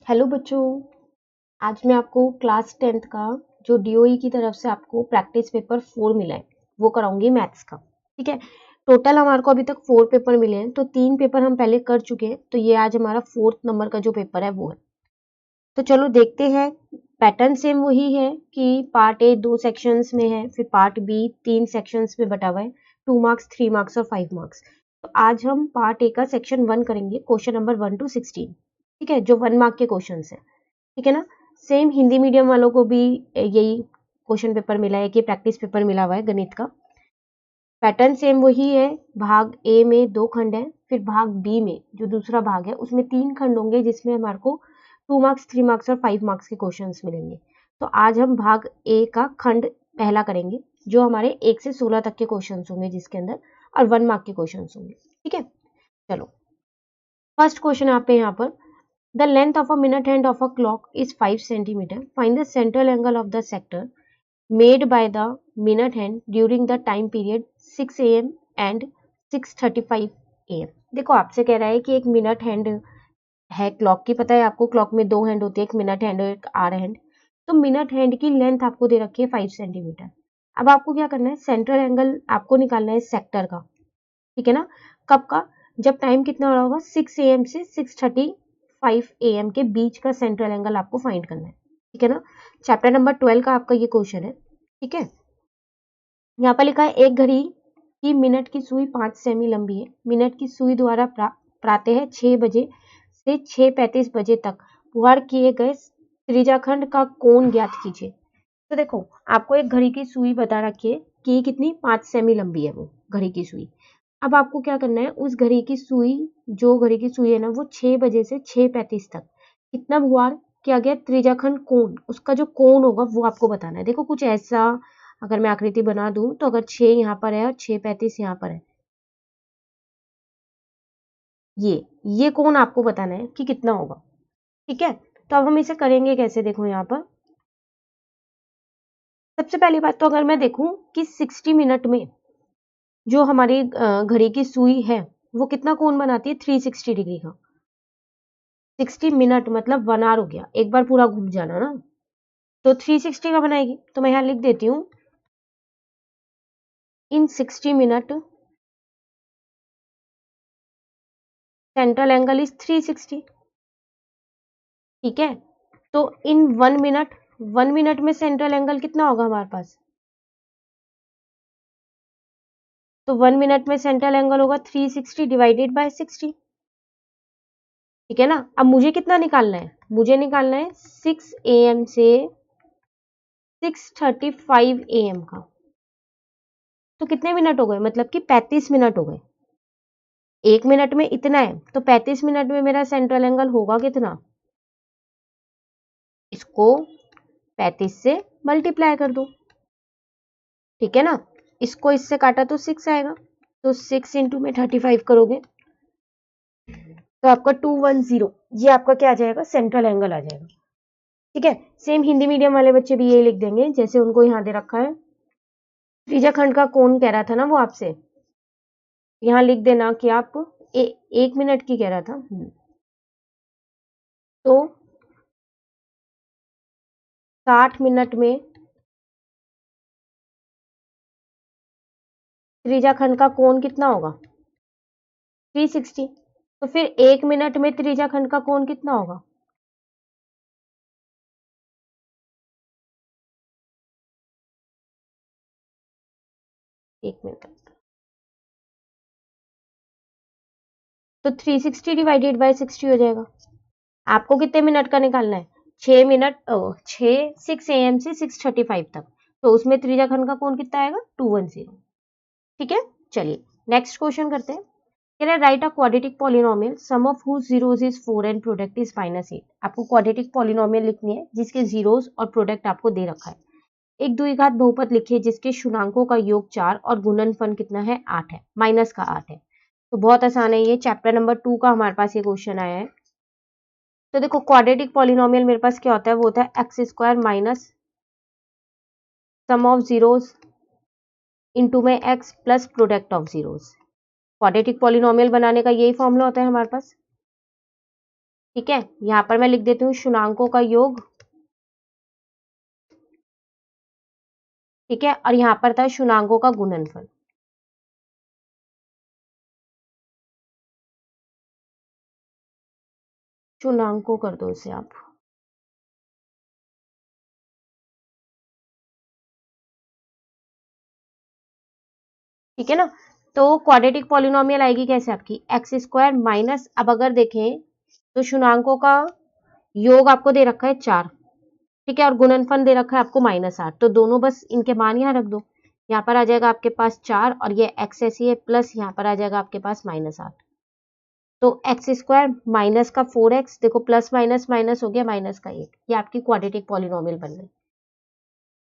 Hello बच्चों। आज मैं आपको क्लास 10th का जो डीओई की तरफ से आपको प्रैक्टिस पेपर 4 मिला है वो कराऊंगी मैथ्स का। ठीक है। टोटल हमारे को अभी तक 4 पेपर मिले हैं, तो 3 पेपर हम पहले कर चुके हैं, तो ये आज हमारा 4th नंबर का जो पेपर है वो है। तो चलो देखते हैं। पैटर्न सेम वही है कि पार्ट ए 2 सेक्शंस में है, फिर पार्ट बी 3 सेक्शंस में बटा हुआ है, 2 मार्क्स 3 मार्क्स और 5 मार्क्स। तो आज हम पार्ट ए का सेक्शन 1 करेंगे, क्वेश्चन नंबर 1 to 16। ठीक है, जो 1 मार्क के क्वेश्चन है। ठीक है ना। सेम हिंदी मीडियम वालों को भी यही क्वेश्चन पेपर मिला है कि प्रैक्टिस पेपर मिला हुआ है गणित का। पैटर्न सेम वही है। भाग ए में 2 खंड है, फिर भाग बी में जो दूसरा भाग है उसमें 3 खंड होंगे, जिसमें हमारे को 2 मार्क्स 3 मार्क्स और 5 मार्क्स के क्वेश्चंस मिलेंगे। तो आज हम भाग ए का खंड पहला करेंगे, जो हमारे 1 से 16 तक के क्वेश्चंस होंगे जिसके अंदर, और 1 मार्क के क्वेश्चंस होंगे। ठीक है, चलो फर्स्ट क्वेश्चन आप पे यहाँ पर, the length of a minute hand of a clock is 5 centimeter. Find the central angle of the sector made by the minute hand during the time period 6 am and 6:35 am. देखो आपसे कह रहा है कि एक मिनट हैंड है clock की, पता है आपको क्लॉक में 2 हैंड होती है, एक मिनट हैंड और एक आवर हैंड। तो मिनट हैंड की लेंथ आपको दे रखी है 5 सेंटीमीटर। अब आपको क्या करना है, सेंट्रल एंगल आपको निकालना है सेक्टर का। ठीक है ना। कब का, जब टाइम कितना हो रहा होगा 6 am से 6:35 am के बीच का सेंट्रल एंगल आपको फाइंड करना है। ठीक है ना। चैप्टर नंबर 12 का आपका ये क्वेश्चन है। ठीक है। यहाँ पर लिखा है एक घड़ी की मिनट की सुई 5 सेमी लंबी है। मिनट की सुई द्वारा प्रातः 6 बजे से 6:35 बजे तक पुहार किए गए त्रिज्याखंड का कोण ज्ञात कीजिए। तो देखो आपको एक घड़ी की सुई बता रखी है कि कितनी 5 सेमी लंबी है वो घड़ी की सुई। अब आपको क्या करना है, उस घड़ी की सुई, जो घड़ी की सुई है ना, वो 6 बजे से 6:35 तक कितना भुआर किया गया त्रिज्याखंड कोण, उसका जो कोण होगा वो आपको बताना है। देखो कुछ ऐसा, अगर मैं आकृति बना दूं तो अगर 6 यहाँ पर है और 6:35 यहाँ पर है, ये कोण आपको बताना है कि कितना होगा। ठीक है। तो अब हम इसे करेंगे कैसे, देखो यहाँ पर सबसे पहली बात तो अगर मैं देखूं कि 60 मिनट में जो हमारी घड़ी की सुई है वो कितना कोण बनाती है, 360 डिग्री का। 60 मिनट मतलब 1 आवर हो गया, एक बार पूरा घूम जाना ना, तो 360 का बनाएगी। तो मैं यहाँ लिख देती हूँ, इन 60 मिनट सेंट्रल एंगल इज 360। ठीक है। तो इन 1 मिनट में सेंट्रल एंगल कितना होगा हमारे पास, तो 1 मिनट में सेंट्रल एंगल होगा 360 डिवाइडेड बाय 60। ठीक है ना। अब मुझे कितना निकालना है, मुझे निकालना है 6 am से 6:35 am का। तो कितने मिनट हो गए, मतलब कि 35 मिनट हो गए। 1 मिनट में इतना है, तो 35 मिनट में मेरा सेंट्रल एंगल होगा कितना, इसको 35 से मल्टीप्लाई कर दो। ठीक है ना। इसको इससे काटा तो 6 आएगा, तो 6 इंटू में 35 करोगे तो आपका 210, ये आपका क्या आ जाएगा, सेंट्रल एंगल आ जाएगा। ठीक है। सेम हिंदी मीडियम वाले बच्चे भी यही लिख देंगे जैसे उनको यहाँ दे रखा है। त्रिज्याखंड का कोण कह रहा था ना वो आपसे, यहाँ लिख देना कि आप 1 मिनट की कह रहा था। तो 60 मिनट में त्रिज्याखंड का कोण कितना होगा, 360। तो फिर 1 मिनट में त्रिज्याखंड का कोण कितना होगा, 1 मिनट, तो 360 डिवाइडेड बाय 60 हो जाएगा। आपको कितने मिनट का निकालना है, 6 मिनट, 6 am से 6:35 तक, तो उसमें त्रिज्याखंड का कोण कितना आएगा, 210। ठीक है। चलिए नेक्स्ट क्वेश्चन करते हैं। कह रहा है write a quadratic polynomial sum of whose zeros is 4 and product is -8। आपको क्वाड्रेटिक पॉलिनोमियल लिखनी है जिसके जीरोस और प्रोडक्ट आपको दे रखा है। एक द्विघात बहुपद लिखिए जिसके शुणांकों का योग 4 और गुणनफल कितना है, 8 है, माइनस का 8 है। तो बहुत आसान है ये, चैप्टर नंबर 2 का हमारे पास ये क्वेश्चन आया है। तो देखो क्वाड्रेटिक पॉलिनोमियल मेरे पास क्या होता है, वो होता है x square minus sum of zeros into में x plus product of zeros. Quadratic polynomial बनाने का यही फॉर्मूला होता है हमारे पास। ठीक है, यहाँ पर मैं लिख देती हूँ शुनांकों का योग, ठीक है, और यहाँ पर था शुनांकों का गुणनफल। शुनांकों कर दो इसे आप। ठीक है ना, तो क्वाड्रेटिक पॉलिनोमियल आएगी कैसे आपकी एक्स स्क्वायर माइनस, अब अगर देखें तो शुनांकों का योग आपको दे रखा है 4, ठीक है, और गुणनफल दे रखा है आपको -8, तो दोनों बस इनके मान यहाँ रख दो, यहाँ पर आ जाएगा आपके पास 4 और ये एक्स ऐसी है प्लस यहाँ पर आ जाएगा आपके पास -8, तो एक्स स्क्वायर माइनस का 4x, देखो प्लस माइनस माइनस हो गया माइनस का 1, ये आपकी क्वाड्रेटिक पॉलिनोमियल बन गई।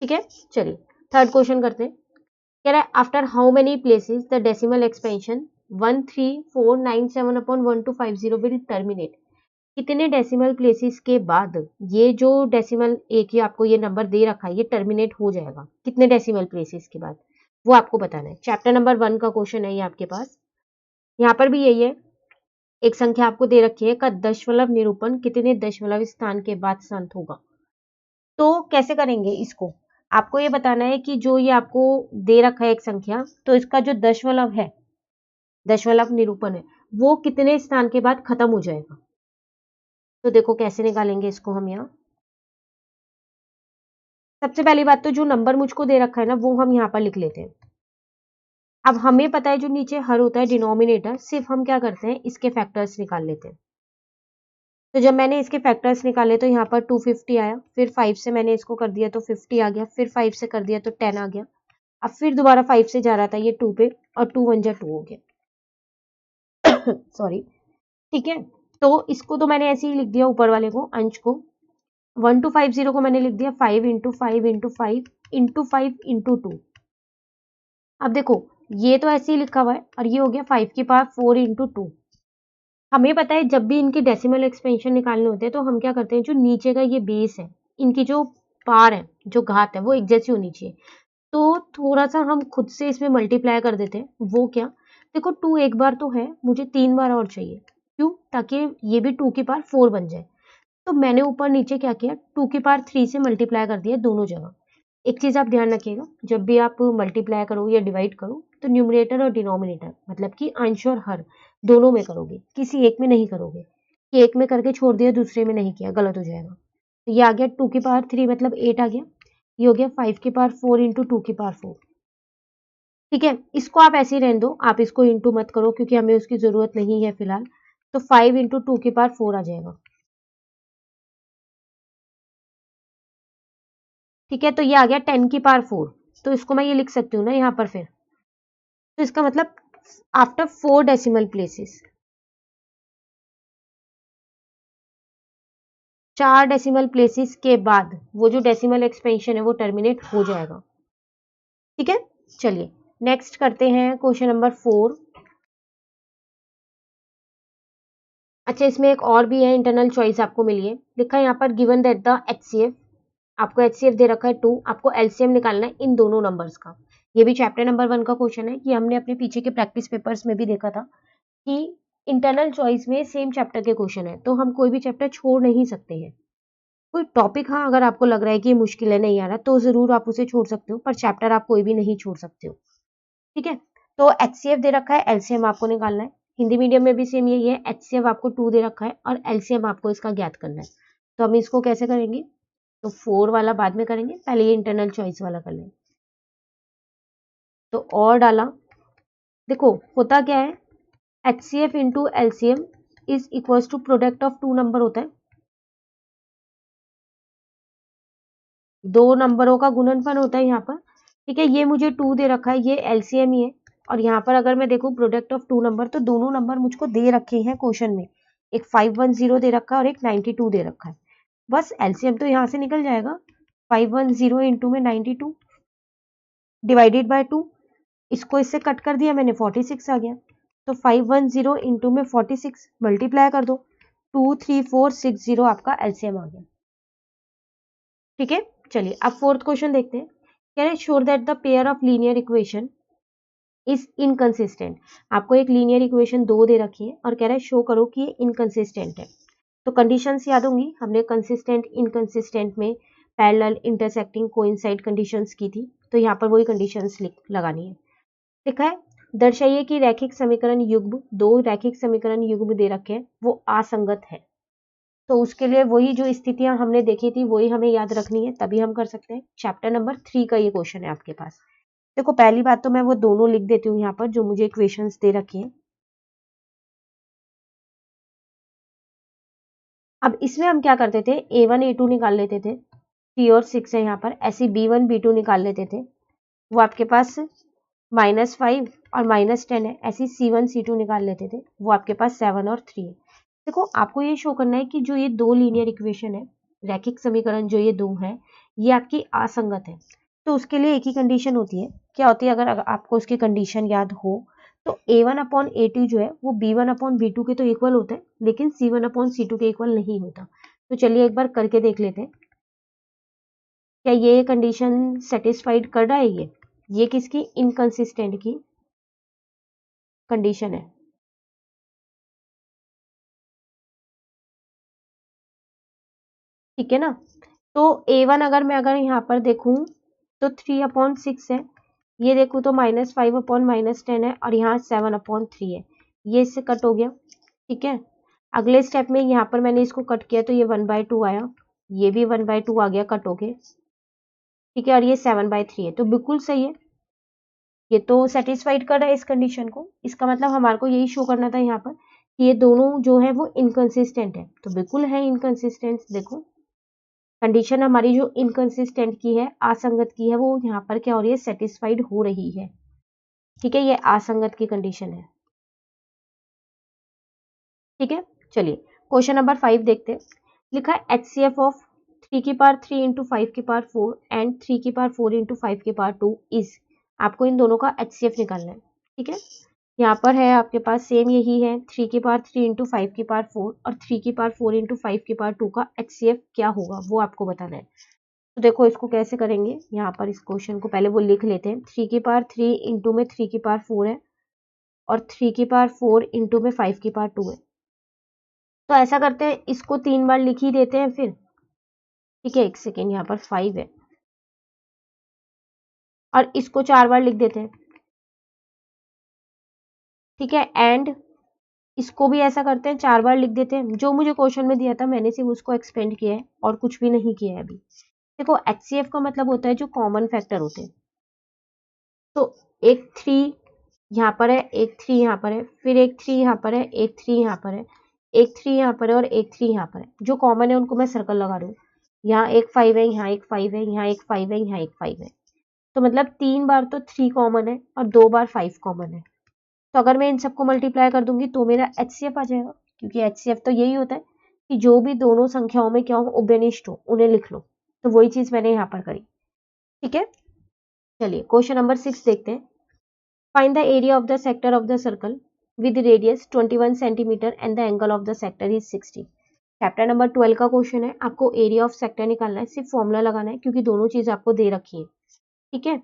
ठीक है, चलिए थर्ड क्वेश्चन करते हैं। कह रहा है after how many places the decimal expansion 13497/1250 will terminate, कितने डेसिमल प्लेसेस के बाद ये जो डेसिमल एक ही आपको ये नंबर दे रखा है ये टर्मिनेट हो जाएगा, कितने डेसिमल प्लेसेस के बाद, वो आपको बताना है। चैप्टर नंबर 1 का क्वेश्चन है ये आपके पास, यहाँ पर भी यही है, एक संख्या आपको दे रखी है का दशमलव निरूपण कितने दशमलव स्थान के बाद शांत होगा। तो कैसे करेंगे इसको, आपको ये बताना है कि जो ये आपको दे रखा है एक संख्या, तो इसका जो दशमलव है, दशमलव निरूपण है, वो कितने स्थान के बाद खत्म हो जाएगा। तो देखो कैसे निकालेंगे इसको हम यहाँ। सबसे पहली बात तो जो नंबर मुझको दे रखा है ना वो हम यहाँ पर लिख लेते हैं। अब हमें पता है जो नीचे हर होता है डिनोमिनेटर, सिर्फ हम क्या करते हैं इसके फैक्टर्स निकाल लेते हैं। तो जब मैंने इसके फैक्टर्स निकाले तो यहाँ पर 250 आया, फिर 5 से मैंने इसको कर दिया तो 50 आ गया, फिर 5 से कर दिया तो 10 आ गया, अब फिर दोबारा 5 से जा रहा था ये 2 पे और 2 1 जा 2 हो गया सॉरी। ठीक है, तो इसको तो मैंने ऐसे ही लिख दिया ऊपर वाले को, अंश को 1250 को मैंने लिख दिया 5 इंटू 5 इंटू 5 इंटू 5 इंटू 2। अब देखो ये तो ऐसे ही लिखा हुआ है और ये हो गया 5 की पावर 4 इंटू 2। हमें पता है जब भी इनकी डेसिमल एक्सपेंशन निकालने होते हैं तो हम क्या करते हैं, जो नीचे का ये बेस है इनकी जो पार है जो घात है वो एक जैसी होनी चाहिए, तो थोड़ा सा हम खुद से इसमें मल्टीप्लाई कर देते हैं। वो क्या, देखो 2 एक बार तो है, मुझे 3 बार और चाहिए, क्यों, ताकि ये भी 2 की पावर 4 बन जाए। तो मैंने ऊपर नीचे क्या किया, 2 की पावर 3 से मल्टीप्लाई कर दिया दोनों जगह। एक चीज आप ध्यान रखिएगा, जब भी आप मल्टीप्लाई करो या डिवाइड करो तो न्यूमरेटर और डिनोमिनेटर मतलब कि अंश और हर दोनों में करोगे, किसी एक में नहीं करोगे कि एक में करके छोड़ दिया दूसरे में नहीं किया, गलत हो जाएगा। तो ये आ गया 2 की पावर 3 मतलब 8 आ गया, ये हो गया 5 की पावर 4 इंटू 2 की पावर 4। ठीक है, इसको आप ऐसे ही रहने दो, आप इसको इंटू मत करो क्योंकि हमें उसकी जरूरत नहीं है फिलहाल। तो 5 इंटू 2 की पावर 4 आ जाएगा। ठीक है, तो ये आ गया 10 की पावर 4, तो इसको मैं ये लिख सकती हूँ ना यहाँ पर फिर, तो इसका मतलब after 4 decimal places, 4 decimal places के बाद वो जो डेसिमल एक्सपेंशन है वो टर्मिनेट हो जाएगा। ठीक है, चलिए नेक्स्ट करते हैं क्वेश्चन नंबर 4। अच्छा, इसमें एक और भी है, इंटरनल चॉइस आपको मिली है, लिखा है यहाँ पर गिवन दैट द एचसीएफ, आपको एचसीएफ दे रखा है 2, आपको एलसीएम निकालना है इन दोनों नंबर्स का। ये भी चैप्टर नंबर 1 का क्वेश्चन है, कि हमने अपने पीछे के प्रैक्टिस पेपर्स में भी देखा था कि इंटरनल चॉइस में सेम चैप्टर के क्वेश्चन है, तो हम कोई भी चैप्टर छोड़ नहीं सकते हैं। कोई टॉपिक हाँ अगर आपको लग रहा है कि ये मुश्किल है नहीं आ रहा तो जरूर आप उसे छोड़ सकते हो, पर चैप्टर आप कोई भी नहीं छोड़ सकते हो। ठीक है, तो एचसीएफ दे रखा है, एलसीएम आपको निकालना है। हिंदी मीडियम में भी सेम यही है, एचसीएफ आपको 2 दे रखा है और एलसीएम आपको इसका ज्ञात करना है। तो हम इसको कैसे करेंगे, तो 4 वाला बाद में करेंगे, पहले ये इंटरनल चॉइस वाला कर लेंगे। तो और डाला, देखो होता क्या है, HCF into LCM is equal to product of 2 number होता है, दो नंबरों का गुणनफल होता है यहाँ पर। ठीक है, ये मुझे 2 दे रखा है, ये एलसीएम ही है, और यहाँ पर अगर मैं देखूँ प्रोडक्ट ऑफ 2 नंबर, तो दोनों नंबर मुझको दे रखे हैं क्वेश्चन में, एक 510 दे रखा है और एक 92 दे रखा है, बस एलसीएम तो यहाँ से निकल जाएगा, 510 इंटू में 92 डिवाइडेड बाय 2, इसको इससे कट कर दिया मैंने 46 आ गया, तो 510 इंटू में 46 मल्टीप्लाई कर दो, 23460 आपका एलसीएम आ गया। ठीक है, चलिए अब फोर्थ क्वेश्चन देखते हैं। कह रहे sure that the pair of linear equation is inconsistent, आपको एक लीनियर इक्वेशन 2 दे रखी है और कह रहा है शो करो कि ये इनकंसिस्टेंट है। तो तो कंडीशंस याद होंगी, हमने कंसिस्टेंट इनकंसिस्टेंट में पैरेलल इंटरसेक्टिंग कोइंसाइड कंडीशंस की थी, तो यहाँ पर वही कंडीशंस लगानी है। लिखा है दर्शाइए कि रैखिक समीकरण युग्म, दो रैखिक समीकरण युग्म दे रखे हैं वो असंगत है। तो उसके लिए वही जो स्थितियां हमने देखी थी वही हमें याद रखनी है, तभी हम कर सकते हैं। चैप्टर नंबर 3 का ये क्वेश्चन है आपके पास। देखो पहली बात तो मैं वो दोनों लिख देती हूँ यहाँ पर जो मुझे इक्वेशंस दे रखी हैं। अब इसमें हम क्या करते थे, A1 A2 निकाल लेते थे, 3 और 6 है यहाँ पर, ऐसे B1 B2 निकाल लेते थे, वो आपके पास -5 और -10 है, ऐसी C1 C2 निकाल लेते थे, वो आपके पास 7 और 3 है। देखो आपको ये शो करना है कि जो ये दो लीनियर इक्वेशन है, रैखिक समीकरण जो ये दो है, ये आपकी असंगत है। तो उसके लिए एक ही कंडीशन होती है, क्या होती है, अगर आपको उसकी कंडीशन याद हो तो A1/A2 जो है वो B1/B2 के तो इक्वल होता है, लेकिन C1/C2 के इक्वल नहीं होता। तो चलिए एक बार करके देख लेते हैं, क्या ये कंडीशन सेटिस्फाइड कर रहा है। ये किसकी, इनकंसिस्टेंट की कंडीशन है। ठीक है ना। तो A1 अगर यहाँ पर देखूं तो 3/6 है, ये देखूं तो -5/-10 है, और यहाँ 7/3 है, ये इससे कट हो गया। ठीक है, अगले स्टेप में यहाँ पर मैंने इसको कट किया तो ये 1/2 आया, ये भी 1/2 आ गया कट होके। ठीक है, और ये 7/3 है, तो बिल्कुल सही है, ये तो सेटिस्फाइड कर रहा है इस कंडीशन को। इसका मतलब हमारे को यही शो करना था यहाँ पर कि ये दोनों जो है वो इनकंसिस्टेंट है, तो बिल्कुल है इनकंसिस्टेंट। देखो कंडीशन हमारी जो इनकंसिस्टेंट की है, असंगत की है, वो यहाँ पर क्या हो रही है, सेटिस्फाइड हो रही है। ठीक है, ये असंगत की कंडीशन है। ठीक है, चलिए क्वेश्चन नंबर 5 देखते हैं। लिखा है HCF of 3 into 5 and 3 5 is, आपको इन दोनों का HCF निकालना है। ठीक है, यहाँ पर है आपके पास सेम यही है, 3 इंटू 5 और 3 इंटू 5 का HCF क्या होगा वो आपको बताना है। तो देखो इसको कैसे करेंगे, यहाँ पर इस क्वेश्चन को पहले वो लिख लेते हैं। 3 इंटू में 3 है और 3 इंटू में 5 है। तो ऐसा करते हैं, इसको 3 बार लिख ही देते हैं फिर। ठीक है, एक सेकेंड, यहाँ पर 5 है और इसको 4 बार लिख देते हैं। ठीक है, एंड इसको भी ऐसा करते हैं, 4 बार लिख देते हैं। जो मुझे क्वेश्चन में दिया था मैंने सिर्फ उसको एक्सपेंड किया है और कुछ भी नहीं किया है अभी। देखो HCF का मतलब होता है जो कॉमन फैक्टर होते हैं। तो एक 3 यहाँ पर है, एक 3 यहाँ पर है, फिर एक 3 यहाँ पर है, एक 3 यहाँ पर है, एक 3 यहाँ पर है और एक 3 यहाँ पर है। जो कॉमन है उनको मैं सर्कल लगा रही हूँ। यहाँ एक 5 है, यहाँ एक 5 है, यहाँ एक 5 है, यहाँ एक 5 है। तो मतलब 3 बार तो 3 कॉमन है और 2 बार 5 कॉमन है। तो अगर मैं इन सबको मल्टीप्लाई कर दूंगी तो मेरा HCF आ जाएगा, क्योंकि HCF तो यही होता है कि जो भी दोनों संख्याओं में क्या हो, उभयनिष्ठ हो, उन्हें लिख लो। तो वही चीज मैंने यहाँ पर करी। ठीक है, चलिए क्वेश्चन नंबर 6 देखते हैं। Find the area of the sector of the circle with radius 21 centimetre and the angle of the sector is 60। Chapter number 12 का क्वेश्चन है, आपको एरिया ऑफ सेक्टर निकालना है, सिर्फ फॉर्मूला लगाना है क्योंकि दोनों चीज आपको दे रखी है। ठीक है,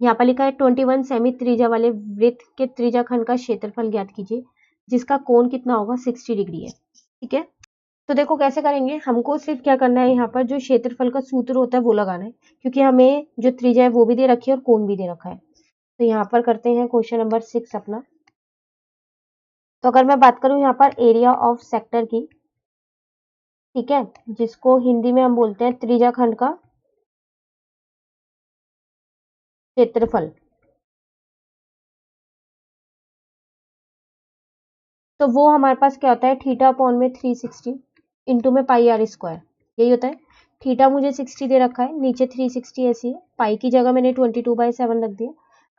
यहाँ पर लिखा है 21 सेमी त्रिज्या वाले वृत्त के त्रिज्या खंड का क्षेत्रफल ज्ञात कीजिए जिसका कोण कितना होगा, 60 डिग्री है। ठीक है, तो देखो कैसे करेंगे, हमको सिर्फ क्या करना है, यहाँ पर जो क्षेत्रफल का सूत्र होता है वो लगाना है, क्योंकि हमें जो त्रिज्या है वो भी दे रखी है और कोण भी दे रखा है। तो यहाँ पर करते हैं क्वेश्चन नंबर 6 अपना। तो अगर मैं बात करूं यहाँ पर एरिया ऑफ सेक्टर की, ठीक है, जिसको हिंदी में हम बोलते हैं त्रिज्या खंड का क्षेत्रफल, तो वो हमारे पास क्या होता है, थीटा अपॉन में 360 इंटू में पाई आर स्क्वायर, यही होता है। थीटा मुझे 60 दे रखा है, नीचे 360 ऐसी है, पाई की जगह मैंने 22/7 रख दिया।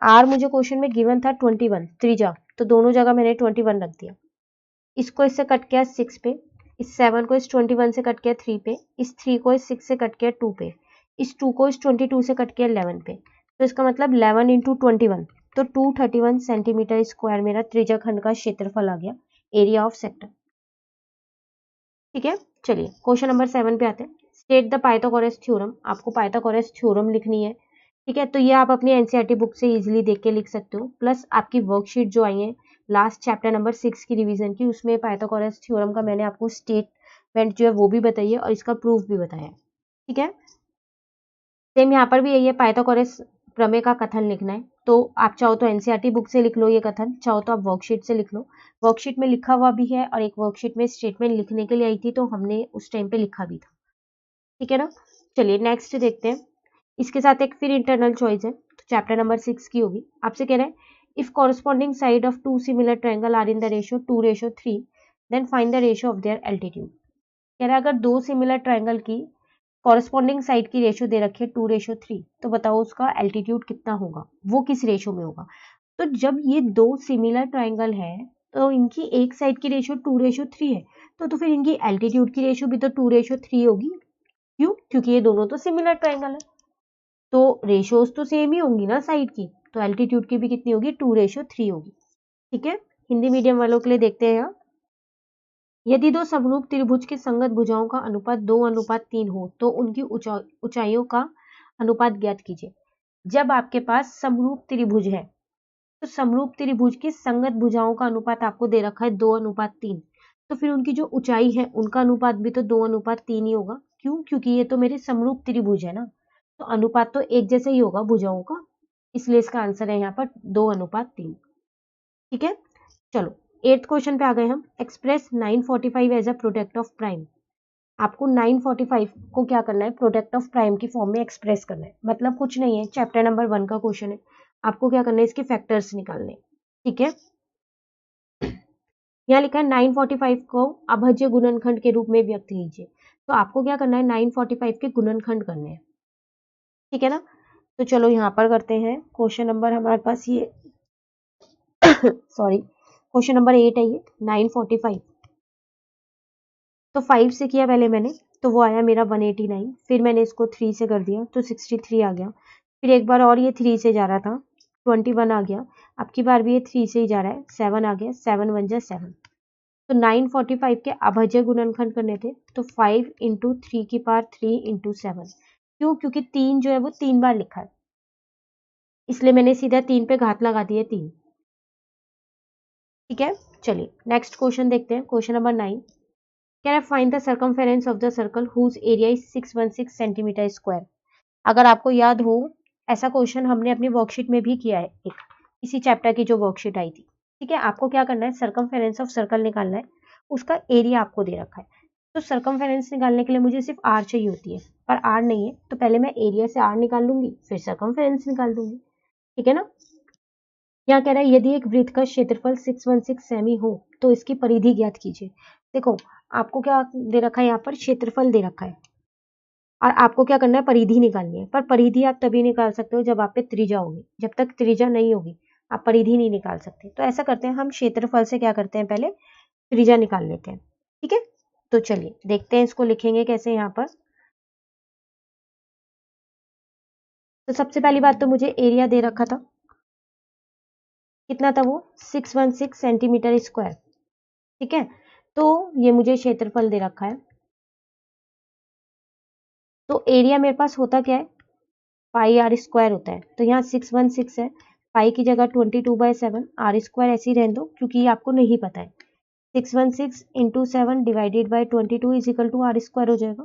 आर मुझे क्वेश्चन में गिवन था 21 त्रिज्या, तो दोनों जगह मैंने 21 रख दिया। इसको इससे कट किया 6 पे, इस 7 को इस 21 से कट किया 3 पे, इस 3 को इस 6 से कट किया 2 पे, इस 2 को इस 22 से कट किया 11 पे। तो इसका मतलब 11 इंटू 21, तो 231 सेंटीमीटर स्क्वायर मेरा त्रिज्या खंड का क्षेत्रफल आ गया, एरिया ऑफ सेक्टर। ठीक है, चलिए क्वेश्चन नंबर 7 पे आते हैं। स्टेट द पाइथागोरस थ्योरम, आपको पाइथागोरस थ्योरम लिखनी है। ठीक है, तो ये आप अपनी एनसीईआरटी बुक से इजीली देख के लिख सकते हो, प्लस आपकी वर्कशीट जो आई है लास्ट चैप्टर नंबर 6 की रिवीजन की, उसमें पाइथागोरस थ्योरम का मैंने आपको स्टेट वेंट जो है वो भी बताइए और इसका प्रूफ भी बताया, ठीक है। सेम यहाँ पर भी यही है, पाइथागोरस प्रमेय का कथन लिखना है। तो आप चाहो तो एनसीईआरटी बुक से लिख लो ये कथन, चाहो तो आप वर्कशीट से लिख लो। वर्कशीट में लिखा हुआ भी है और एक वर्कशीट में स्टेटमेंट लिखने के लिए आई थी, तो हमने उस टाइम पे लिखा भी था, ठीक है ना। चलिए नेक्स्ट देखते हैं। इसके साथ एक फिर इंटरनल चॉइस है, तो चैप्टर नंबर 6 की होगी। आपसे कह रहा है if corresponding side of two similar triangle are in the ratio 2:3 then find the ratio of their altitude. कह रहा है अगर दो सिमिलर ट्रायंगल की कॉरस्पॉन्डिंग साइड की रेशियो दे रखी है 2:3, तो बताओ उसका एल्टीट्यूड कितना होगा, वो किस रेशियो में होगा। तो जब ये दो सिमिलर ट्रायंगल है तो इनकी एक साइड की रेशियो 2:3 है, तो फिर इनकी एल्टीट्यूड की रेशियो भी तो 2:3 होगी। क्यों? क्योंकि ये दोनों तो सिमिलर ट्रायंगल है, तो रेशियोज तो सेम ही होंगी ना साइड की, तो एल्टीट्यूड की भी कितनी होगी, 2:3 होगी, ठीक है। हिंदी मीडियम वालों के लिए देखते हैं यहाँ। यदि दो समरूप त्रिभुज की संगत भुजाओं का अनुपात 2:3 हो तो उनकी ऊंचाइयों का अनुपात ज्ञात कीजिए। जब आपके पास समरूप त्रिभुज है तो समरूप त्रिभुज की संगत भुजाओं का अनुपात आपको दे रखा है 2:3, तो फिर उनकी जो ऊंचाई है उनका अनुपात भी तो 2:3 ही होगा। क्यों? क्योंकि ये तो मेरे समरूप त्रिभुज है ना, तो अनुपात तो एक जैसा ही होगा भुजाओं का, इसलिए इसका आंसर है यहाँ पर 2:3, ठीक है। चलो 8th क्वेश्चन पे आ गए हम। Express 945 as a product of prime. आपको 945 को क्या करना है, प्रोडक्ट ऑफ प्राइम की फॉर्म में एक्सप्रेस करना है। मतलब कुछ नहीं है, चैप्टर नंबर 1 का क्वेश्चन है, आपको क्या करना है, इसके फैक्टर्स निकालने, ठीक है। यहाँ लिखा है 945 को अभाज्य गुणनखंड के रूप में व्यक्त कीजिए, तो आपको क्या करना है, 945 के गुणनखंड करने हैं, ठीक है ना। तो चलो यहाँ पर करते हैं। क्वेश्चन नंबर हमारे पास ये सॉरी क्वेश्चन नंबर 8 है ये 945। तो 5 से किया पहले मैंने, तो वो आया मेरा 189, फिर मैंने इसको 3 से कर दिया तो 63 आ गया। फिर एक बार और ये 3 से जा रहा था, 21 आ गया। अब की बार भी ये 3 से ही जा रहा है, 7 आ गया, 7 1 जा 7। तो 945 के अभाज्य गुणनखंड करने थे, तो 5 इंटू 3 की पावर 3 इंटू 7। क्यों? क्योंकि 3 जो है वो 3 बार लिखा है, इसलिए मैंने सीधा 3 पे घात लगा दिया 3, ठीक है। चलिए नेक्स्ट क्वेश्चन देखते हैं। क्वेश्चन नंबर 9 कह रहा है find the circumference of the circle whose area is 616 centimetre square. अगर आपको याद हो, ऐसा क्वेश्चन हमने अपनी वर्कशीट में भी किया है, एक इसी चैप्टर की जो वर्कशीट आई थी, ठीक है। आपको क्या करना है, सर्कमफेरेंस ऑफ सर्कल निकालना है, उसका एरिया आपको दे रखा है। तो सर्कमफेरेंस निकालने के लिए मुझे सिर्फ आर चाहिए होती है, पर आर नहीं है, तो पहले मैं एरिया से आर निकाल लूंगी, फिर सर्कमफेरेंस निकाल दूंगी, ठीक है ना। यहाँ कह रहा है यदि एक वृत्त का क्षेत्रफल 616 सेमी हो तो इसकी परिधि ज्ञात कीजिए। देखो आपको क्या दे रखा है, यहाँ पर क्षेत्रफल दे रखा है और आपको क्या करना है, परिधि निकालनी है। पर परिधि आप तभी निकाल सकते हो जब आप पे त्रिज्या होगी, जब तक त्रिज्या नहीं होगी आप परिधि नहीं निकाल सकते। तो ऐसा करते हैं, हम क्षेत्रफल से क्या करते हैं, पहले त्रिज्या निकाल लेते हैं, ठीक है। तो चलिए देखते हैं इसको लिखेंगे कैसे यहाँ पर। तो सबसे पहली बात तो मुझे एरिया दे रखा था, कितना था वो, 616 सेंटीमीटर स्क्वायर, ठीक है। तो ये मुझे क्षेत्रफल दे रखा है, तो एरिया मेरे पास होता क्या है, पाई आर स्क्वायर होता है। तो यहाँ 616 है, पाई की जगह 22/7, आर स्क्वायर ऐसे ही रहने दो क्योंकि ये आपको नहीं पता है। 616 into 7 divided by 22 is equal to r square हो जाएगा।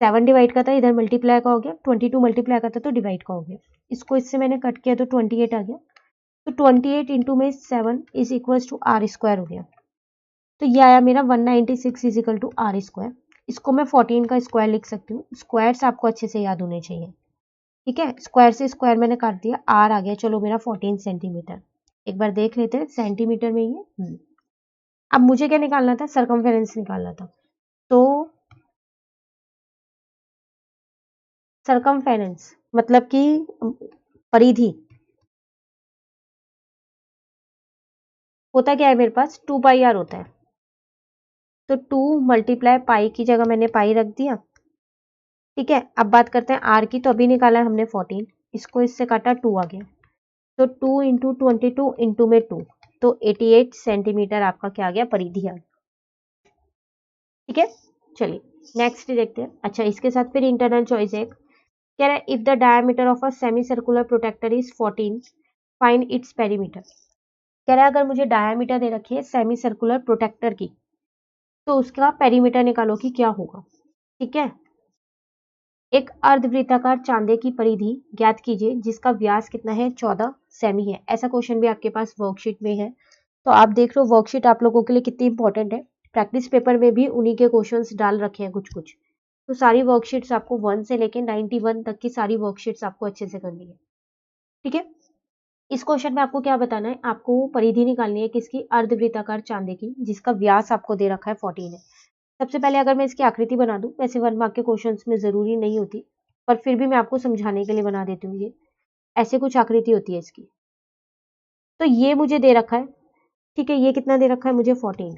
7 डिवाइड का था, इधर मल्टीप्लाई का हो गया, 22 मल्टीप्लाई का था तो डिवाइड का हो गया। इसको इससे मैंने कट किया तो 28 आ गया। तो 28 इंटू में 7 is equal to r square हो गया। तो ये आया मेरा 196 is equal to r square. इसको मैं 14 का स्क्वायर लिख सकती हूँ, स्क्वायर्स आपको अच्छे से याद होने चाहिए, ठीक है। स्क्वायर से स्क्वायर मैंने काट दिया, आर आ गया, चलो मेरा 14 सेंटीमीटर। एक बार देख लेते हैं सेंटीमीटर में ये। अब मुझे क्या निकालना था, सर्कमफेरेंस निकालना था। तो सर्कमफेरेंस मतलब कि परिधि होता क्या है, मेरे पास 2πr होता है। तो 2 मल्टीप्लाई पाई की जगह मैंने पाई रख दिया, ठीक है। अब बात करते हैं आर की, तो अभी निकाला है हमने 14, इसको इससे काटा 2 आ गया। तो 2 इंटू 22 इंटू में 2, तो 88 सेंटीमीटर आपका क्या आ गया, परिधि आ गया, ठीक है। चलिए नेक्स्ट देखते हैं। अच्छा इसके साथ फिर इंटरनल चॉइस है, कह रहा है if the diameter of a semi circular protractor is 14 find its perimeter. कह रहा है अगर मुझे डायमीटर दे रखी है सेमी सर्कुलर प्रोटेक्टर की, तो उसका पेरीमीटर निकालो कि क्या होगा। ठीक है, एक अर्धवृत्ताकार चांदे की परिधि ज्ञात कीजिए जिसका व्यास कितना है, 14 सेमी है। ऐसा क्वेश्चन भी आपके पास वर्कशीट में है, तो आप देख लो वर्कशीट आप लोगों के लिए कितनी इंपॉर्टेंट है। प्रैक्टिस पेपर में भी उन्हीं के क्वेश्चंस डाल रखे हैं कुछ कुछ, तो सारी वर्कशीट्स आपको 1 से लेके 91 तक की सारी वर्कशीट्स आपको अच्छे से करनी है। ठीक है, इस क्वेश्चन में आपको क्या बताना है, आपको परिधि निकालनी है किसकी, अर्धवृत्ताकार चांदे की जिसका व्यास आपको दे रखा है 14 है। सबसे पहले अगर मैं इसकी आकृति बना दूं, वैसे 1 मार्क के क्वेश्चंस में जरूरी नहीं होती, पर फिर भी मैं आपको समझाने के लिए बना देती हूँ। ये ऐसे कुछ आकृति होती है इसकी। तो ये मुझे दे रखा है, ठीक है, ये कितना दे रखा है मुझे 14,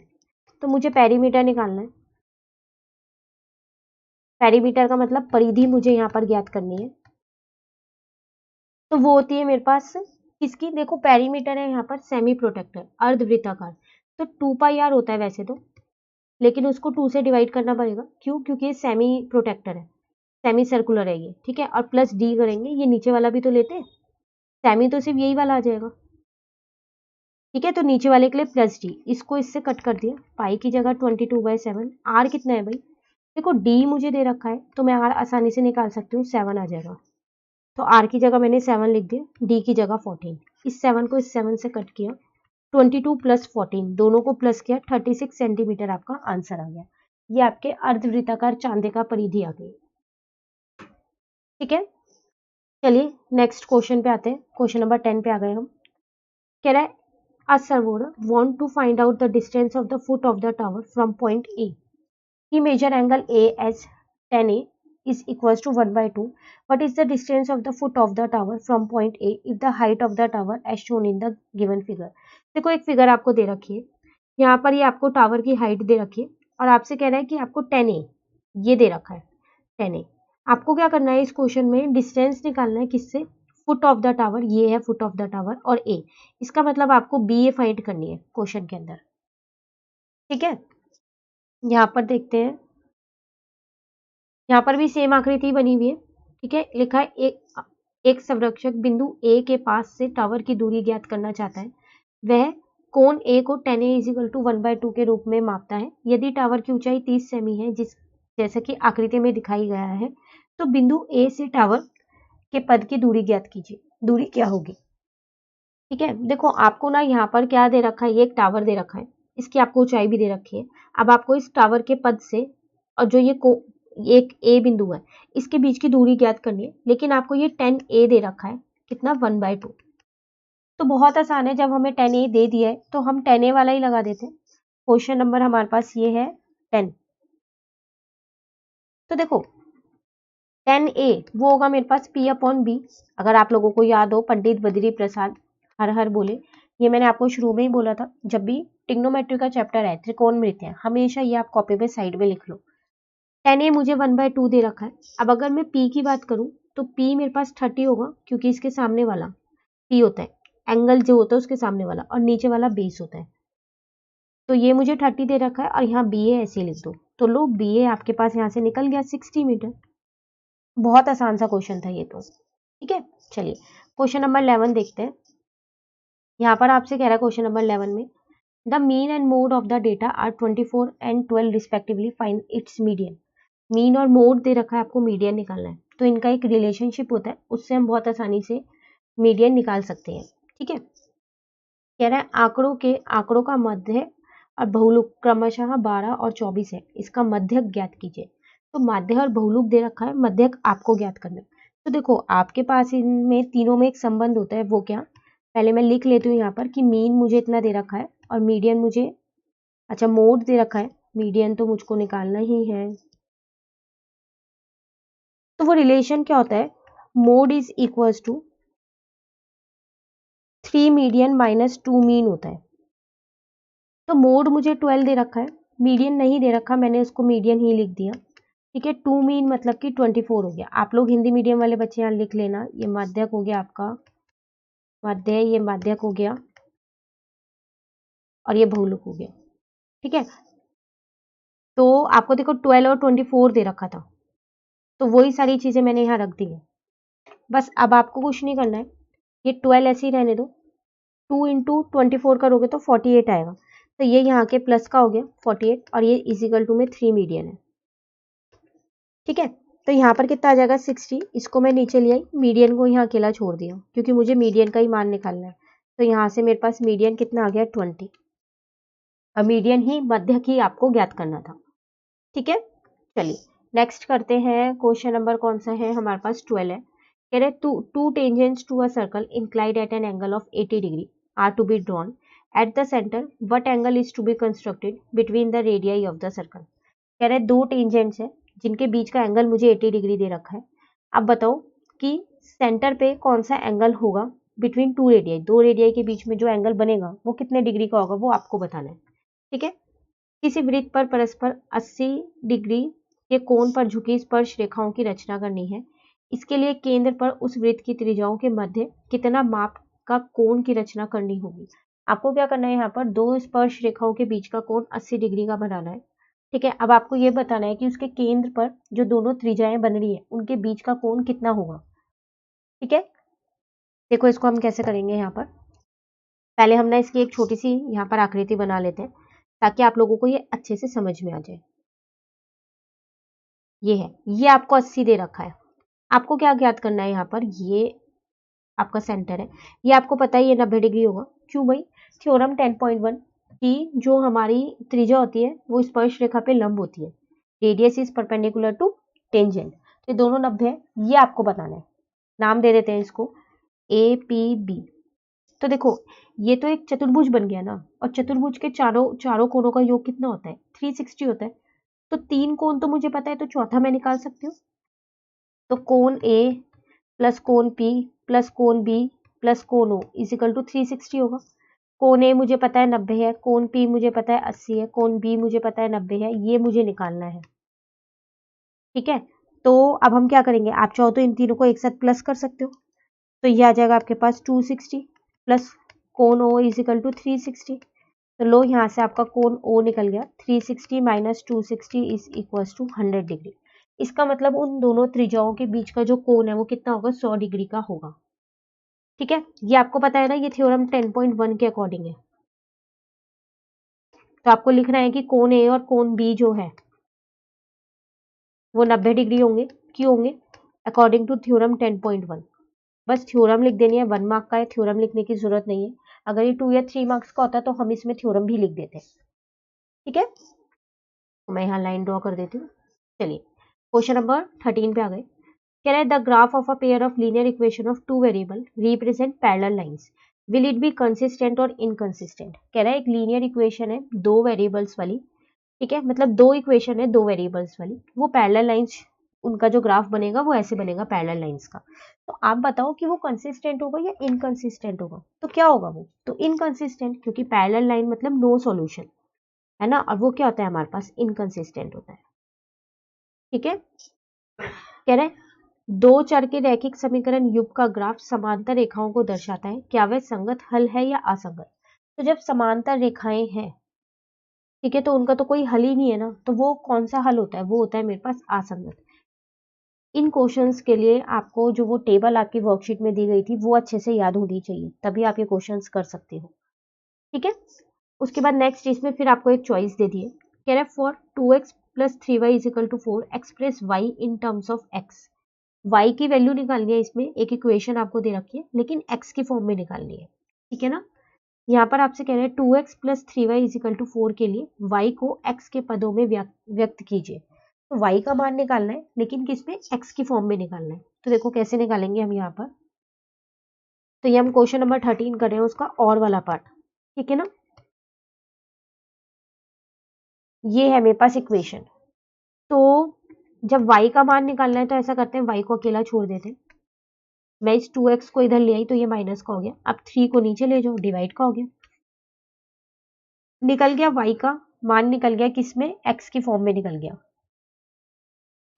तो मुझे पेरीमीटर निकालना है। पेरीमीटर का मतलब परिधि मुझे यहाँ पर ज्ञात करनी है, तो वो होती है मेरे पास किसकी, देखो पेरीमीटर है यहाँ पर सेमी प्रोटेक्टर अर्धवृत्ताकार, तो 2 पाई आर होता है वैसे तो, लेकिन उसको 2 से डिवाइड करना पड़ेगा। क्यों, क्योंकि ये सेमी प्रोटेक्टर है, सेमी सर्कुलर है ये। ठीक है, और प्लस डी करेंगे, ये नीचे वाला भी तो लेते हैं, सेमी तो सिर्फ यही वाला आ जाएगा। ठीक है, तो नीचे वाले के लिए प्लस डी, इसको इससे कट कर दिया, पाई की जगह 22/7। आर कितना है भाई, देखो डी मुझे दे रखा है तो मैं आर आसानी से निकाल सकती हूँ, 7 आ जाएगा। तो आर की जगह मैंने 7 लिख दिया, डी की जगह 14। इस 7 को इस 7 से कट किया, 22 प्लस 14 दोनों को प्लस किया, 36 सेंटीमीटर आपका आंसर आ गया। ये आपके अर्धवृत्ताकार चांदे का परिधि आ गई। ठीक है, चलिए नेक्स्ट क्वेश्चन पे आते हैं। क्वेश्चन नंबर 10 पे आ गए हम। कह रहा है a surveyor want to find out the distance of the foot of the tower from point A. He measure angle A as 10A is equals to 1/2. What is the distance of the foot of the tower from point A if the height of the tower as shown in the given figure? देखो एक figure आपको दे रखी है, यहाँ पर ये आपको tower की हाइट दे रखी है और आपसे कह रहा है कि आपको 10A ये दे रखा है, 10A। आपको क्या करना है इस क्वेश्चन में, डिस्टेंस निकालना है किससे, फुट ऑफ द टावर, ये है फुट ऑफ द टावर, और ए, इसका मतलब आपको बी ए फाइंड करनी है क्वेश्चन के अंदर। ठीक है, यहाँ पर देखते हैं, यहाँ पर भी सेम आकृति बनी हुई है। ठीक है, लिखा है एक संरक्षक बिंदु ए के पास से टावर की दूरी ज्ञात करना चाहता है। वह कोण ए को 10A = 1/2 के रूप में मापता है। यदि टावर की ऊंचाई 30 सेमी है, जैसा कि आकृति में दिखाई गया है, तो बिंदु ए से टावर के पद की दूरी ज्ञात कीजिए। दूरी क्या होगी। ठीक है, देखो आपको ना यहाँ पर क्या दे रखा है, ये एक टावर दे रखा है, इसकी आपको ऊंचाई भी दे रखी है। अब आपको इस टावर के पद से और जो ये एक ए बिंदु है इसके बीच की दूरी ज्ञात करनी है, लेकिन आपको ये 10A दे रखा है, कितना, 1/2। तो बहुत आसान है, जब हमें 10A दे दिया है तो हम 10A वाला ही लगा देते हैं। क्वेश्चन नंबर हमारे पास ये है 10। तो देखो 10A वो होगा मेरे पास P/B। अगर आप लोगों को याद हो, पंडित बद्री प्रसाद हर हर बोले, ये मैंने आपको शुरू में ही बोला था, जब भी ट्रिग्नोमेट्री का चैप्टर है, त्रिकोणमिति, हमेशा ये आप कॉपी पे साइड में लिख लो। 10A मुझे 1/2 दे रखा है। अब अगर मैं P की बात करूं तो P मेरे पास 30 होगा, क्योंकि इसके सामने वाला P होता है, एंगल जो होता है उसके सामने वाला, और नीचे वाला बेस होता है। तो ये मुझे 30 दे रखा है और यहाँ BA ऐसे लिख दो, तो लो BA आपके पास यहाँ से निकल गया 60 मीटर। बहुत आसान सा क्वेश्चन था ये तो। ठीक है, चलिए क्वेश्चन नंबर 11 देखते हैं। यहाँ पर आपसे कह रहा है क्वेश्चन नंबर 11 में, the mean and mode of the data are 24 and 12 respectively, find its median. Mean और मोड दे रखा है, आपको मीडियन निकालना है, तो इनका एक रिलेशनशिप होता है, उससे हम बहुत आसानी से मीडियन निकाल सकते हैं। ठीक है, कह रहा है आंकड़ों का मध्य और बहुलक क्रमशः 12 और 24 है, इसका मध्यक ज्ञात कीजिए। तो माध्य और बहुलक दे रखा है, मध्यक आपको ज्ञात करना है। तो देखो आपके पास इनमें तीनों में एक संबंध होता है, वो क्या, पहले मैं लिख लेती हूँ यहाँ पर कि मीन मुझे इतना दे रखा है और मीडियन मुझे, अच्छा मोड दे रखा है, मीडियन तो मुझको निकालना ही है। तो वो रिलेशन क्या होता है, mode is equals to 3 median minus 2 mean होता है। तो मोड मुझे 12 दे रखा है, मीडियन नहीं दे रखा, मैंने उसको मीडियन ही लिख दिया। ठीक है, 2 मीन मतलब कि 24 हो गया। आप लोग हिंदी मीडियम वाले बच्चे यहाँ लिख लेना, ये माध्यक हो गया आपका, माध्य, ये माध्यक हो गया और ये बहुलक हो गया। ठीक है, तो आपको देखो 12 और 24 दे रखा था, तो वही सारी चीजें मैंने यहाँ रख दी है। बस अब आपको कुछ नहीं करना है, ये 12 ऐसे ही रहने दो, 2 × 24 करोगे तो 48 आएगा। तो ये यहाँ के प्लस का हो गया 48 और ये इजिकल टू में 3 मीडियन है। ठीक है, तो यहाँ पर कितना आ जाएगा 60, इसको मैं नीचे ले आई, मीडियन को यहाँ अकेला छोड़ दिया क्योंकि मुझे मीडियन का ही मान निकालना है। तो यहाँ से मेरे पास मीडियन कितना आ गया 20, और मीडियन ही मध्यक ही आपको ज्ञात करना था। ठीक है, चलिए नेक्स्ट करते हैं। क्वेश्चन नंबर कौन सा है हमारे पास 12 है। कह रहे two tangents to a circle inclined at an angle of 80 degree are to be drawn at the centre, what angle is to be constructed between the radii of the circle. कह रहे दो टेंजेंट्स है जिनके बीच का angle मुझे 80 degree दे रखा है। अब बताओ कि सेंटर पे कौन सा एंगल होगा बिटवीन टू रेडियाई, दो रेडियाई के बीच में जो एंगल बनेगा वो कितने डिग्री का होगा, वो आपको बताना है। ठीक है, किसी वृत्त पर परस्पर 80 डिग्री के कोण पर झुकी स्पर्श रेखाओं की रचना करनी है। इसके लिए केंद्र पर उस वृत्त की त्रिज्याओं के मध्य कितना माप का कोण की रचना करनी होगी। आपको क्या करना है, यहाँ पर दो स्पर्श रेखाओं के बीच का कोण 80 डिग्री का बनाना है। ठीक है, अब आपको ये बताना है कि उसके केंद्र पर जो दोनों त्रिज्याएं बन रही है उनके बीच का कोण कितना होगा। ठीक है, देखो इसको हम कैसे करेंगे। यहाँ पर पहले हम ना इसकी एक छोटी सी यहाँ पर आकृति बना लेते हैं ताकि आप लोगों को ये अच्छे से समझ में आ जाए। ये है, ये आपको 80 दे रखा है। आपको क्या ज्ञात करना है, यहाँ पर ये आपका सेंटर है, ये आपको पता है ये 90 डिग्री होगा। क्यों भाई, थ्योरम 10.1 की जो हमारी त्रिज्या होती है वो स्पर्श रेखा पे लंब होती है, radius is perpendicular to tangent, तो ये दोनों 90 है, ये आपको बताना है। नाम दे देते हैं इसको ए पी बी। तो देखो ये तो एक चतुर्भुज बन गया ना, और चतुर्भुज के चारों चारों कोणों का योग कितना होता है 360 होता है। तो 3 कोण तो मुझे पता है, तो चौथा मैं निकाल सकती हूँ। तो कोण ए प्लस कोण पी प्लस कोण बी प्लस कोण ओ इजिकल टू 360 होगा। कोण ए मुझे पता है 90 है, कोण पी मुझे पता है 80 है, कोण बी मुझे पता है 90 है, ये मुझे निकालना है। ठीक है, तो अब हम क्या करेंगे, आप चाहो तो इन तीनों को एक साथ प्लस कर सकते हो। तो ये आ जाएगा आपके पास 260 प्लस कोण ओ इजिकल टू 360। तो लो यहाँ से आपका कोण ओ निकल गया, 360 minus 260 is equal to 100 degree. इसका मतलब उन दोनों त्रिज्याओं के बीच का जो कोण है वो कितना होगा, 100 डिग्री का होगा। ठीक है, ये आपको पता है ना, ये थ्योरम 10.1 के अकॉर्डिंग है। तो आपको लिखना है कि कोण ए और कोण बी जो है वो 90 डिग्री होंगे। क्यों होंगे, अकॉर्डिंग टू थ्योरम 10.1। बस थ्योरम लिख देनी है, 1 मार्क का है, थ्योरम लिखने की जरूरत नहीं है। अगर ये 2 या 3 मार्क्स का होता तो हम इसमें थ्योरम भी लिख देते। ठीक है, तो मैं यहाँ लाइन ड्रॉ कर देती हूँ। चलिए क्वेश्चन नंबर 13 पे आ गए। कह रहे the graph of a pair of linear equation of two variable represent parallel lines, will it be consistent और इनकंसिस्टेंट। कह रहा है एक लीनियर इक्वेशन है दो वेरिएबल्स वाली, ठीक है, मतलब दो इक्वेशन है दो वेरिएबल्स वाली, वो पैरेलल लाइंस, उनका जो ग्राफ बनेगा वो ऐसे बनेगा पैरेलल लाइंस का। तो आप बताओ कि वो कंसिस्टेंट होगा या इनकंसिस्टेंट होगा। तो क्या होगा वो, तो इनकंसिस्टेंट, क्योंकि पैरेलल लाइन मतलब नो सॉल्यूशन है ना, और वो क्या होता है हमारे पास, इनकंसिस्टेंट होता है। ठीक है, कह रहे दो चर के रैखिक समीकरण युग का ग्राफ समांतर रेखाओं को दर्शाता है, क्या वह संगत हल है या असंगत। तो जब समांतर रेखाएं हैं, ठीक है, तो उनका तो कोई हल ही नहीं है ना, तो वो कौन सा हल होता है, वो होता है मेरे पास असंगत। इन क्वेश्चंस के लिए आपको जो वो टेबल आपकी वर्कशीट में दी गई थी वो अच्छे से याद होनी चाहिए, तभी आप ये क्वेश्चंस कर सकते हो। ठीक है, उसके बाद नेक्स्ट इसमें फिर आपको एक चॉइस दे दिए, कह रहे for 2x plus 3y is equal to 4 express y in terms of x। y की वैल्यू निकालनी है, इसमें एक इक्वेशन आपको दे रखी है लेकिन x की फॉर्म में निकालनी है। ठीक है ना, यहाँ पर आपसे कह रहे हैं 2x plus 3y is equal to 4 के लिए y को x के पदों में व्यक्त कीजिए। तो y का मान निकालना है लेकिन किसमें, x की फॉर्म में निकालना है। तो देखो कैसे निकालेंगे हम यहाँ पर, तो ये हम क्वेश्चन नंबर 13 कर रहे हैं उसका और वाला पार्ट। ठीक है ना, ये है मेरे पास इक्वेशन। तो जब y का मान निकालना है तो ऐसा करते हैं, y को अकेला छोड़ देते हैं। मैं इस 2x को इधर ले आई तो ये माइनस का हो गया, अब 3 को नीचे ले जाओ, डिवाइड का हो गया, निकल गया y का मान, निकल गया किसमें, x की फॉर्म में निकल गया।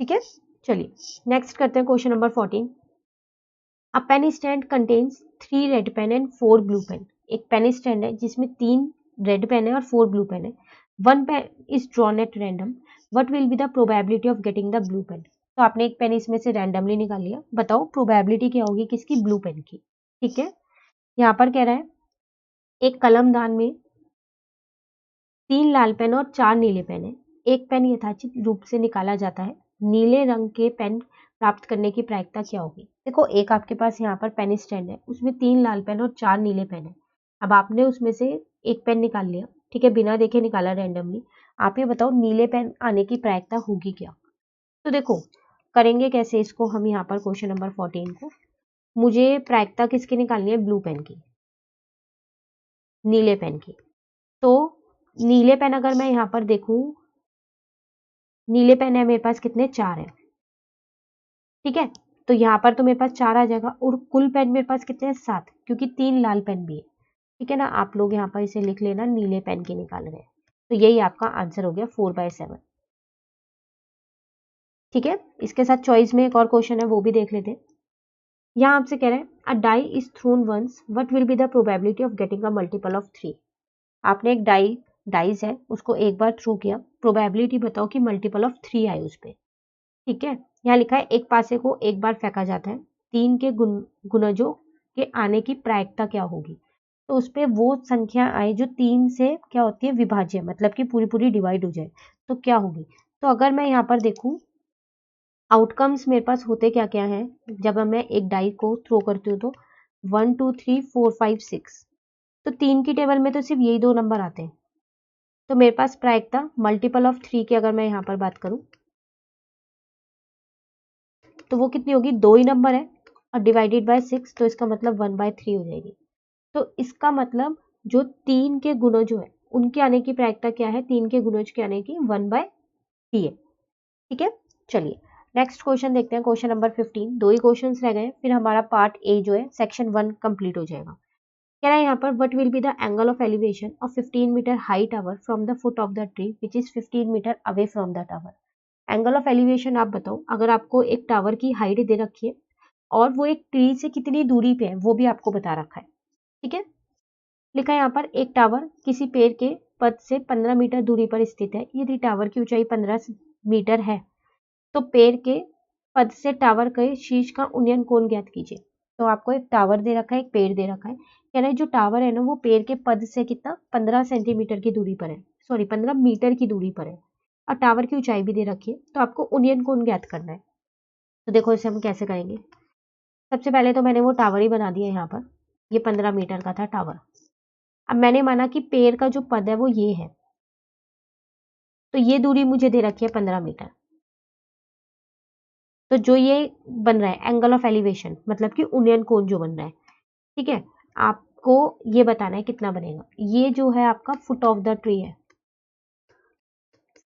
ठीक है, चलिए नेक्स्ट करते हैं question number 14। A pen stand contains 3 red pen and 4 blue pen. एक पेन स्टैंड है जिसमें 3 रेड पेन है और 4 ब्लू पेन है। One pen is drawn at random, what will be the probability of getting the blue pen. तो आपने एक pen इसमें से रैंडमली निकाल लिया, बताओ प्रोबेबिलिटी क्या होगी किसकी, ब्लू पेन की। ठीक है, यहाँ पर कह रहा है एक कलमदान में 3 लाल पेन और 4 नीले पेन है। एक पेन यथाचित रूप से निकाला जाता है, नीले रंग के पेन प्राप्त करने की प्रायिकता क्या होगी? देखो, एक आपके पास यहाँ पर पेन स्टैंड है, उसमें 3 लाल पेन और 4 नीले पेन है। अब आपने उसमें से एक पेन निकाल लिया, ठीक है, बिना देखे निकाला रैंडमली। आप ये बताओ नीले पेन आने की प्रायिकता होगी क्या? तो देखो, करेंगे कैसे इसको हम यहाँ पर क्वेश्चन नंबर 14 को। मुझे प्रायिकता किसकी निकालनी है? ब्लू पेन की, नीले पेन की। तो नीले पेन अगर मैं यहाँ पर देखूं, नीले पेन है मेरे पास कितने? 4 है, ठीक है। तो यहाँ पर तो मेरे पास 4 आ जाएगा, और कुल पेन मेरे पास कितने हैं? 7, क्योंकि 3 लाल पेन भी है, ठीक है ना। आप लोग यहाँ पर इसे लिख लेना, नीले पेन की निकाल रहे हैं। तो यही आपका आंसर हो गया 4/7, ठीक है। इसके साथ चॉइस में एक और क्वेश्चन है, वो भी देख लेते हैं। यहाँ आपसे कह रहे हैं a die is thrown once, what will be the probability of getting a multiple of 3। आपने एक डाइस है, उसको एक बार थ्रो किया, प्रोबेबिलिटी बताओ कि मल्टीपल ऑफ 3 आए उस पर, ठीक है। यहाँ लिखा है एक पासे को एक बार फेंका जाता है, 3 के गुणजों के आने की प्रायिकता क्या होगी? तो उस पर वो संख्या आए जो 3 से क्या होती है? विभाज्य, मतलब कि पूरी पूरी डिवाइड हो जाए, तो क्या होगी? तो अगर मैं यहाँ पर देखूँ, आउटकम्स मेरे पास होते क्या क्या है जब मैं एक डाई को थ्रो करती हूँ? तो 1 2 3 4 5 6, तो 3 की टेबल में तो सिर्फ यही 2 नंबर आते हैं। तो मेरे पास प्रायिकता मल्टीपल ऑफ 3 की अगर मैं यहाँ पर बात करूँ, तो वो कितनी होगी? 2 ही नंबर है, और डिवाइडेड बाय 6, तो इसका मतलब 1/3 हो जाएगी। तो इसका मतलब जो 3 के गुणज है उनके आने की प्रायिकता क्या है? 3 के गुणज के आने की 1/3 है, ठीक है। चलिए नेक्स्ट क्वेश्चन देखते हैं, क्वेश्चन नंबर 15। 2 ही क्वेश्चन रह गए, फिर हमारा पार्ट ए जो है सेक्शन 1 कंप्लीट हो जाएगा। कह रहा है यहाँ पर what will be the angle of elevation of 15 metre high tower from the foot of the tree which is 15 metre away from the tower. Angle of elevation आप बताओ, अगर आपको एक टावर की हाइट दे रखी है और वो एक ट्री से कितनी दूरी पे है वो भी आपको बता रखा है, ठीक है। लिखा है यहाँ पर एक टावर किसी पेड़ के पद से 15 मीटर दूरी पर स्थित है। यदि टावर की ऊंचाई 15 मीटर है तो पेड़ के पद से टावर के शीर्ष का उन्नयन कोण ज्ञात कीजिए। तो आपको एक टावर दे रखा है, एक पेड़ दे रखा है, कह रहा है जो टावर है ना वो पेड़ के पद से कितना? 15 सेंटीमीटर की दूरी पर है, सॉरी 15 मीटर की दूरी पर है, और टावर की ऊंचाई भी दे रखी है, तो आपको उन्नयन कोण ज्ञात करना है। तो देखो इसे हम कैसे करेंगे। सबसे पहले तो मैंने वो टावर ही बना दिया यहाँ पर, ये 15 मीटर का था टावर। अब मैंने माना कि पेड़ का जो पद है वो ये है, तो ये दूरी मुझे दे रखी है 15 मीटर। तो जो ये बन रहा है एंगल ऑफ एलिवेशन, मतलब कि उन्नयन कोण जो बन रहा है, ठीक है, आपको ये बताना है कितना बनेगा। ये जो है आपका फुट ऑफ द ट्री है,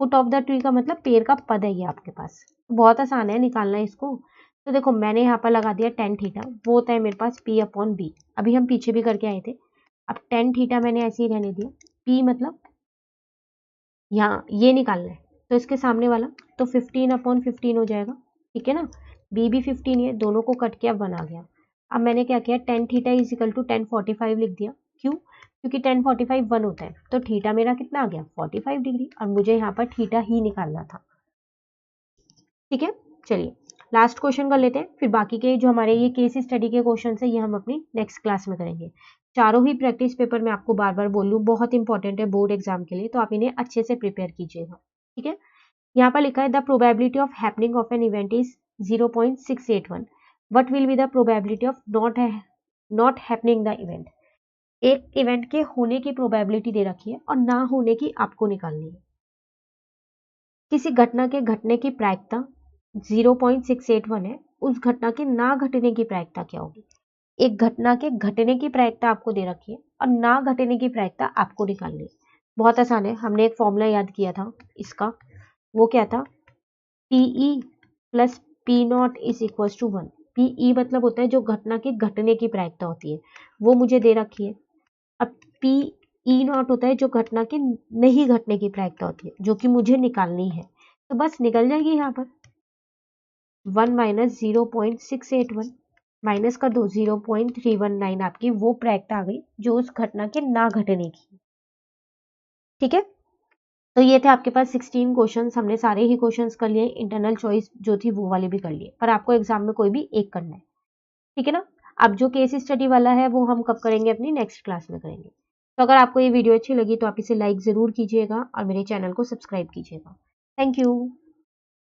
फुट ऑफ द ट्री का मतलब पेड़ का पद है ये आपके पास। बहुत आसान है निकालना इसको। तो देखो मैंने यहाँ पर लगा दिया tan थीटा, वो होता है मेरे पास P/B। अभी हम पीछे भी करके आए थे। अब tan थीटा मैंने ऐसे ही रहने दिया, P मतलब यहाँ ये निकालना है, तो इसके सामने वाला तो 15/15 हो जाएगा, ठीक है ना। B भी 15 है, दोनों को कट किया 1 आ गया। अब मैंने क्या किया, tan theta is equal to tan 45 लिख दिया। क्यों? क्योंकि tan 45 1 होता है, तो थीटा मेरा कितना आ गया? 45 डिग्री, और मुझे यहाँ पर थीटा ही निकालना था, ठीक है। चलिए लास्ट क्वेश्चन कर लेते हैं, फिर बाकी के जो हमारे ये केस स्टडी के क्वेश्चन है ये हम अपनी नेक्स्ट क्लास में करेंगे। चारों ही प्रैक्टिस पेपर मैं आपको बार बार बोल लूँ, बहुत इंपॉर्टेंट है बोर्ड एग्जाम के लिए, तो आप इन्हें अच्छे से प्रिपेयर कीजिएगा, ठीक है। यहाँ पर लिखा है the probability of happening of an event is 0.681। What will be the probability of not happening the event. एक इवेंट के होने की प्रोबेबिलिटी दे रखी है और ना होने की आपको निकालनी है। किसी घटना के घटने की प्रायिकता 0.681 है, उस घटना के ना घटने की प्रायिकता क्या होगी? एक घटना के घटने की प्रायिकता आपको दे रखी है और ना घटने की प्रायिकता आपको निकालनी है। बहुत आसान है, हमने एक फॉर्मूला याद किया था इसका, वो क्या था? PE plus P0 is equal to 1। PE मतलब होता है जो घटना के घटने की प्रायिकता होती है, वो मुझे दे रखी है। अब PE0 होता है जो घटना के नहीं घटने की प्रायिकता होती है, जो कि मुझे निकालनी है। तो बस निकल जाएगी यहाँ पर 1 माइनस 0.681, माइनस कर दो 0.319, आपकी वो प्रायिकता आ गई जो उस घटना के ना घटने की, ठीक है। तो ये थे आपके पास 16 क्वेश्चंस, हमने सारे ही क्वेश्चंस कर लिए। इंटरनल चॉइस जो थी वो वाले भी कर लिए, पर आपको एग्जाम में कोई भी एक करना है, ठीक है ना। अब जो केस स्टडी वाला है वो हम कब करेंगे? अपनी नेक्स्ट क्लास में करेंगे। तो अगर आपको ये वीडियो अच्छी लगी तो आप इसे लाइक ज़रूर कीजिएगा और मेरे चैनल को सब्सक्राइब कीजिएगा। Thank you.